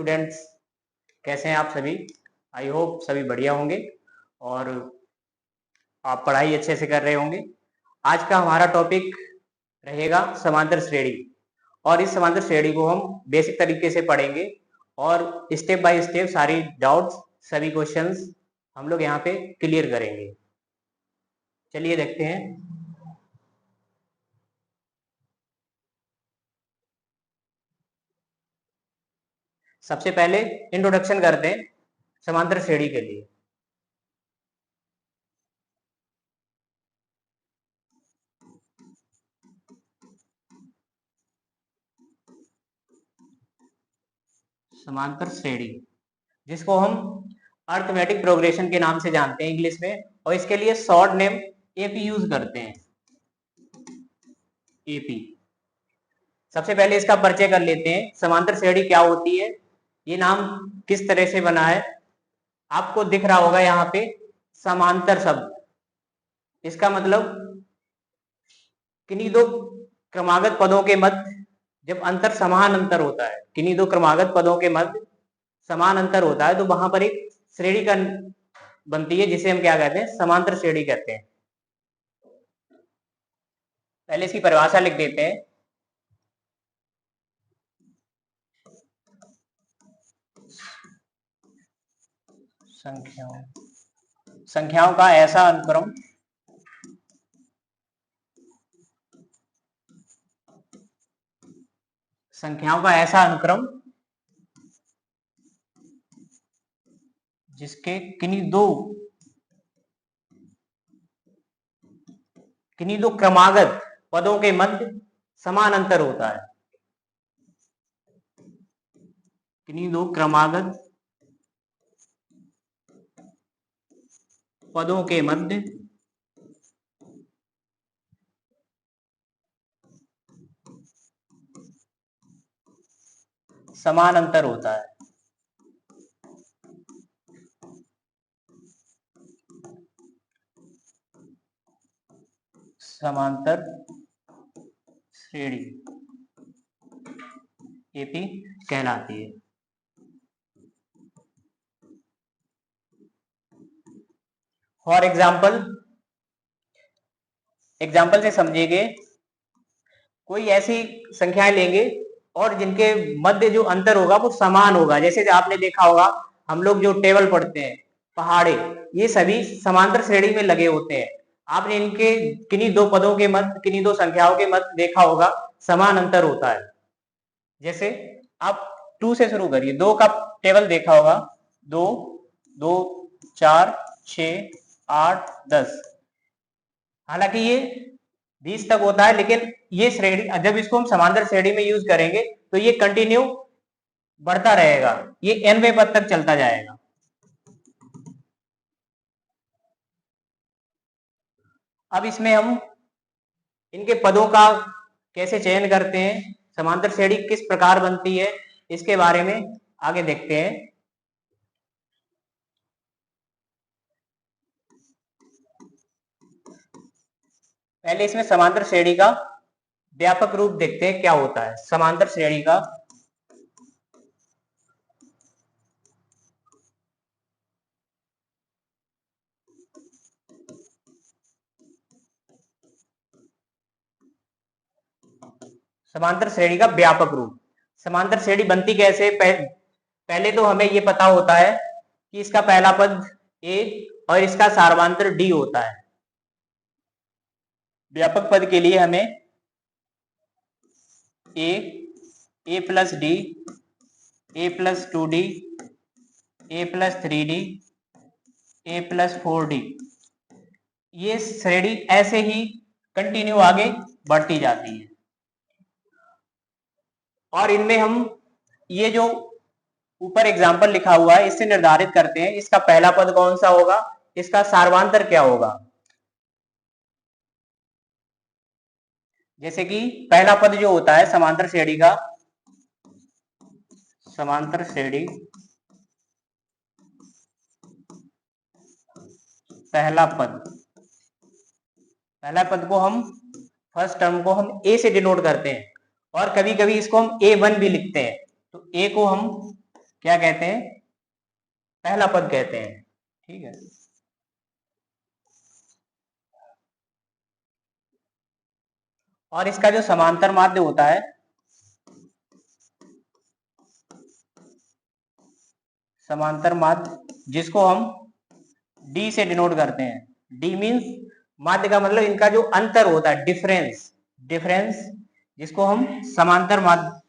Students, कैसे हैं आप सभी। आई होप सभी बढ़िया होंगे और आप पढ़ाई अच्छे से कर रहे होंगे। आज का हमारा टॉपिक रहेगा समांतर श्रेणी और इस समांतर श्रेणी को हम बेसिक तरीके से पढ़ेंगे और स्टेप बाय स्टेप सारी डाउट्स सभी क्वेश्चंस हम लोग यहाँ पे क्लियर करेंगे। चलिए देखते हैं। सबसे पहले इंट्रोडक्शन करते हैं समांतर श्रेणी के लिए। समांतर श्रेणी जिसको हम अर्थमेटिक प्रोग्रेशन के नाम से जानते हैं इंग्लिश में, और इसके लिए शॉर्ट नेम एपी यूज करते हैं। एपी। सबसे पहले इसका परिचय कर लेते हैं। समांतर श्रेणी क्या होती है, ये नाम किस तरह से बना है। आपको दिख रहा होगा यहाँ पे समांतर शब्द। इसका मतलब किन्हीं दो क्रमागत पदों के मध्य जब अंतर समान अंतर होता है, किन्हीं दो क्रमागत पदों के मध्य समान अंतर होता है तो वहां पर एक श्रेणी का बनती है जिसे हम क्या कहते हैं, समांतर श्रेणी कहते हैं। पहले इसकी परिभाषा लिख देते हैं। संख्याओं का ऐसा अनुक्रम जिसके किन्हीं दो क्रमागत पदों के मध्य समान अंतर होता है। किन्हीं दो क्रमागत पदों के मध्य समान अंतर होता है। समांतर श्रेणी एपी कहलाती है। फॉर एग्जाम्पल से समझिएगे। कोई ऐसी संख्याएं लेंगे और जिनके मध्य जो अंतर होगा वो समान होगा। जैसे आपने देखा होगा हम लोग जो टेबल पढ़ते हैं, पहाड़े, ये सभी समांतर श्रेणी में लगे होते हैं। आपने इनके किन्हीं दो पदों के मध्य, किन्हीं दो संख्याओं के मध्य देखा होगा समान अंतर होता है। जैसे आप 2 से शुरू करिए। 2 का टेबल देखा होगा, 2, 2, 4, 6, 8, 10। हालांकि ये 20 तक होता है, लेकिन ये श्रेणी जब इसको हम समांतर श्रेणी में यूज करेंगे तो ये कंटिन्यू बढ़ता रहेगा, ये nवें पद तक चलता जाएगा। अब इसमें हम इनके पदों का कैसे चयन करते हैं, समांतर श्रेणी किस प्रकार बनती है, इसके बारे में आगे देखते हैं। पहले इसमें समांतर श्रेणी का व्यापक रूप देखते हैं क्या होता है। समांतर श्रेणी का व्यापक रूप। समांतर श्रेणी बनती कैसे, पहले तो हमें यह पता होता है कि इसका पहला पद a और इसका सार्वधातुक d होता है। व्यापक पद के लिए हमें a plus d, a plus 2d, a plus 3d, a plus 4d, ये श्रेणी ऐसे ही कंटिन्यू आगे बढ़ती जाती है। और इनमें हम ये जो ऊपर एग्जाम्पल लिखा हुआ है इससे निर्धारित करते हैं इसका पहला पद कौन सा होगा, इसका सार्वधातुक क्या होगा। जैसे कि पहला पद जो होता है समांतर श्रेणी का, समांतर श्रेणी पहला पद को हम फर्स्ट टर्म को हम a से डिनोट करते हैं और कभी कभी इसको हम a1 भी लिखते हैं। तो a को हम क्या कहते हैं, पहला पद कहते हैं। ठीक है, और इसका जो समांतर माध्य होता है, समांतर माध्य जिसको हम डी से डिनोट करते हैं, डी मीन्स माध्य का मतलब इनका जो अंतर होता है, डिफरेंस, डिफरेंस जिसको हम समांतर माध्य,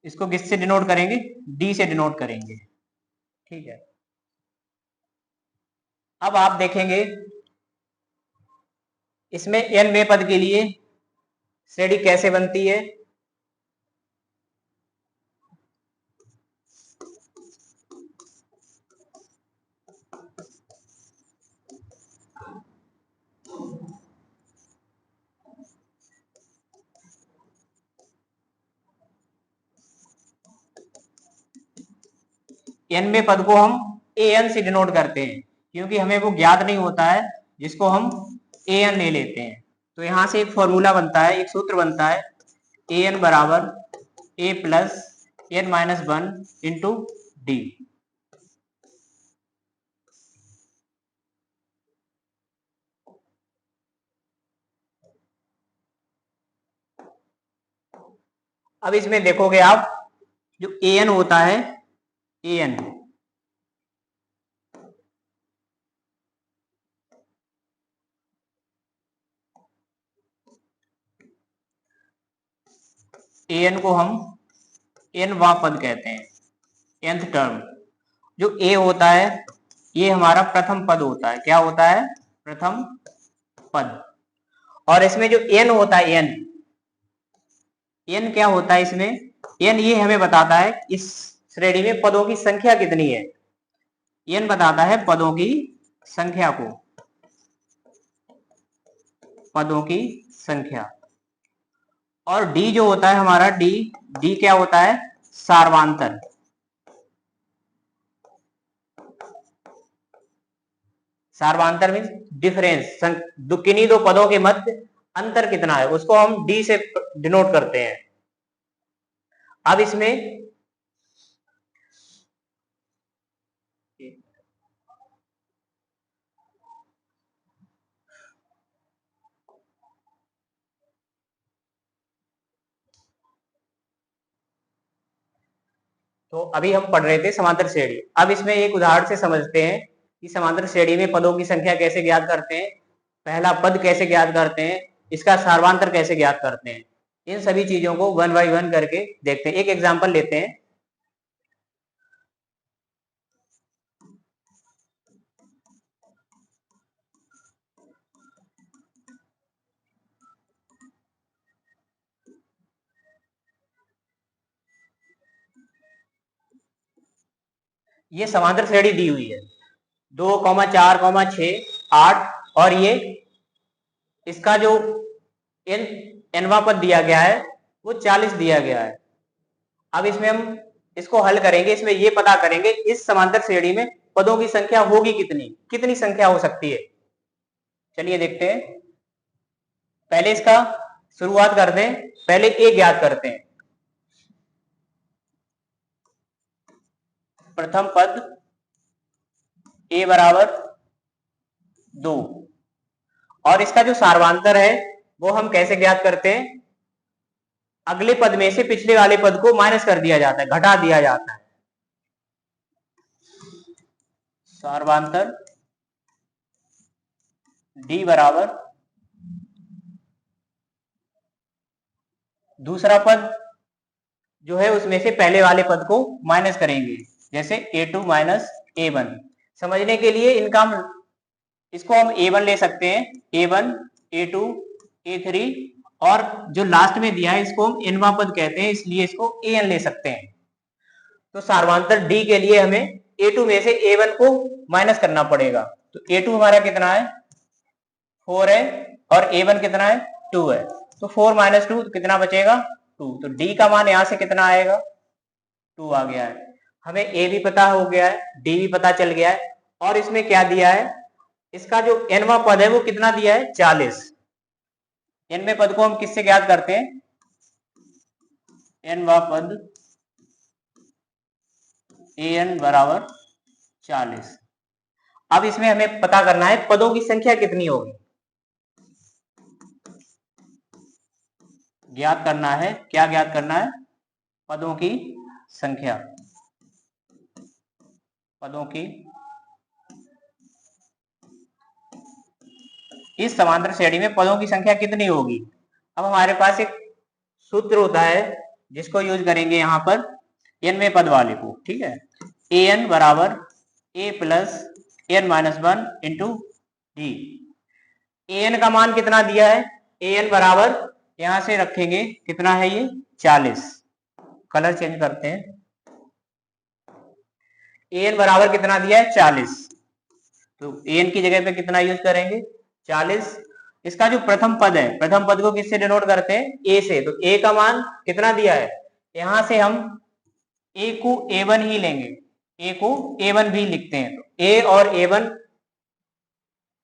इसको किससे डिनोट करेंगे, डी से डिनोट करेंगे। ठीक है, अब आप देखेंगे इसमें nवें पद के लिए श्रेणी कैसे बनती है। nवें पद को हम an से डिनोट करते हैं, क्योंकि हमें वो ज्ञात नहीं होता है जिसको हम an ले लेते हैं। तो यहां से एक फॉर्मूला बनता है, एक सूत्र बनता है, an बराबर a plus n minus 1 into D. अब इसमें देखोगे आप, जो an होता है, an an को हम nवां पद कहते हैं, nth टर्म। जो a होता है ये हमारा प्रथम पद होता है, क्या होता है, प्रथम पद। और इसमें जो n होता है, n क्या होता है इसमें, n ये हमें बताता है इस श्रेणी में पदों की संख्या कितनी है, n बताता है पदों की संख्या को, पदों की संख्या। और d जो होता है हमारा, d क्या होता है, सार्वांतर। सार्वांतर मीन्स डिफरेंस, किन्हीं दो पदों के मध्य अंतर कितना है, उसको हम d से डिनोट करते हैं। अब इसमें तो अभी हम पढ़ रहे थे समांतर श्रेणी। अब इसमें एक उदाहरण से समझते हैं कि समांतर श्रेणी में पदों की संख्या कैसे ज्ञात करते हैं, पहला पद कैसे ज्ञात करते हैं, इसका सार्वांतर कैसे ज्ञात करते हैं। इन सभी चीजों को वन बाय वन करके देखते हैं। एक एग्जांपल लेते हैं, ये समांतर श्रेणी दी हुई है 2,4,6,8, और ये इसका जो nवां पद दिया गया है वो 40 दिया गया है। अब इसमें हम इसको हल करेंगे, इसमें ये पता करेंगे इस समांतर श्रेणी में पदों की संख्या होगी कितनी, कितनी संख्या हो सकती है। चलिए देखते हैं, पहले इसका शुरुआत करते हैं, पहले a ज्ञात करते हैं। प्रथम पद a बराबर 2, और इसका जो सार्वांतर है वो हम कैसे ज्ञात करते हैं, अगले पद में से पिछले वाले पद को माइनस कर दिया जाता है, घटा दिया जाता है। सार्वांतर d बराबर दूसरा पद जो है उसमें से पहले वाले पद को माइनस करेंगे, जैसे a2 माइनस a1। समझने के लिए इनका इसको हम a1 ले सकते हैं, a1 a2 a3, और जो लास्ट में दिया है इसको हम nवां पद कहते हैं, इसलिए इसको an ले सकते हैं। तो सार्वांतर d के लिए हमें a2 में से a1 को माइनस करना पड़ेगा। तो a2 हमारा कितना है, 4 है, और a1 कितना है, 2 है। तो 4 माइनस 2 कितना बचेगा, 2। तो d का मान यहां से कितना आएगा, 2 आ गया है। हमें a भी पता हो गया है, d भी पता चल गया है, और इसमें क्या दिया है, इसका जो nवां पद है वो कितना दिया है, 40। nवें पद को हम किससे ज्ञात करते हैं, nवा पद an बराबर 40। अब इसमें हमें पता करना है पदों की संख्या कितनी होगी, ज्ञात करना है। क्या ज्ञात करना है? पदों की संख्या। पदों की इस समांतर श्रेणी में पदों की संख्या कितनी होगी। अब हमारे पास एक सूत्र होता है जिसको यूज करेंगे यहां पर nवें पद वाले को, ठीक है। an बराबर a plus n minus 1 into D. an का मान कितना दिया है? an बराबर यहां से रखेंगे, कितना है ये? 40। कलर चेंज करते हैं। an बराबर कितना दिया है? 40। तो an की जगह पे कितना यूज करेंगे? 40। इसका जो प्रथम पद है, प्रथम पद को किससे डिनोट करते हैं? a से। तो a का मान कितना दिया है? यहां से हम a को a1 ही लेंगे, a को a1 भी लिखते हैं। तो a और a1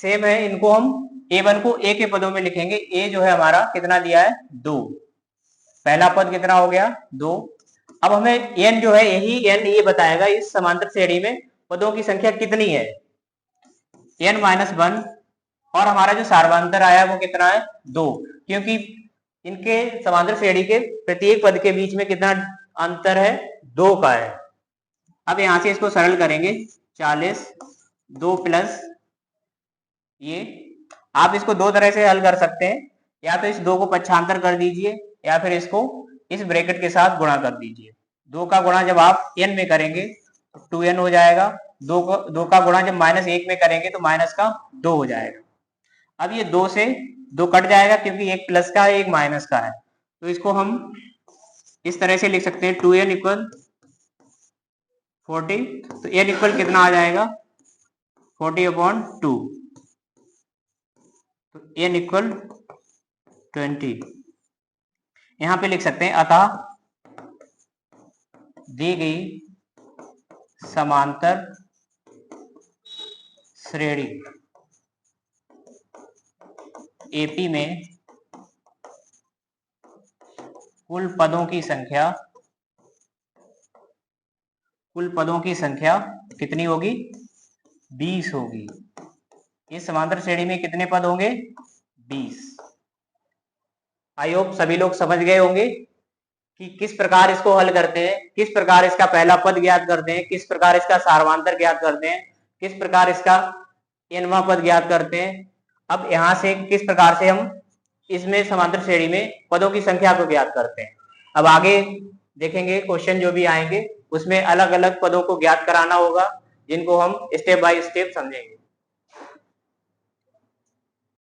सेम है, इनको हम a1 को a के पदों में लिखेंगे। a जो है हमारा कितना दिया है? 2। पहला पद कितना हो गया? 2। अब हमें n जो है, यही n ये बताएगा इस समांतर श्रेणी में पदों की संख्या कितनी है, n माइनस 1। और हमारा जो सार्वंतर आया वो कितना है? 2। क्योंकि इनके समांतर श्रेणी के प्रत्येक पद के बीच में कितना अंतर है? 2 का है। अब यहां से इसको सरल करेंगे। 40 2 प्लस ये, आप इसको दो तरह से हल कर सकते हैं, या तो इस 2 को पक्षांतर कर दीजिए या फिर इसको इस ब्रैकेट के साथ गुणा कर दीजिए। 2 का गुणा जब आप n में करेंगे तो 2n हो जाएगा। 2 का गुणा जब -1 में करेंगे तो माइनस का 2 हो जाएगा। अब ये 2 से 2 कट जाएगा क्योंकि एक प्लस का है एक माइनस का है। तो इसको हम इस तरह से लिख सकते हैं 2n इक्वल 40। तो n इक्वल कितना आ जाएगा? 40/2। तो n इक्वल 20। यहां पे लिख सकते हैं अतः दी गई समांतर श्रेणी AP में कुल पदों की संख्या कितनी होगी? 20 होगी। इस समांतर श्रेणी में कितने पद होंगे? 20। आई होप सभी लोग समझ गए होंगे कि किस प्रकार इसको हल करते हैं, किस प्रकार इसका पहला पद ज्ञात करते हैं, किस प्रकार इसका सार्वंतर ज्ञात करते हैं, किस प्रकार इसका nवां पद ज्ञात करते हैं। अब यहां से किस प्रकार से हम इसमें समांतर श्रेणी में पदों की संख्या को ज्ञात करते हैं। अब आगे देखेंगे क्वेश्चन जो भी आएंगे उसमें अलग अलग पदों को ज्ञात कराना होगा, जिनको हम स्टेप बाय स्टेप समझेंगे।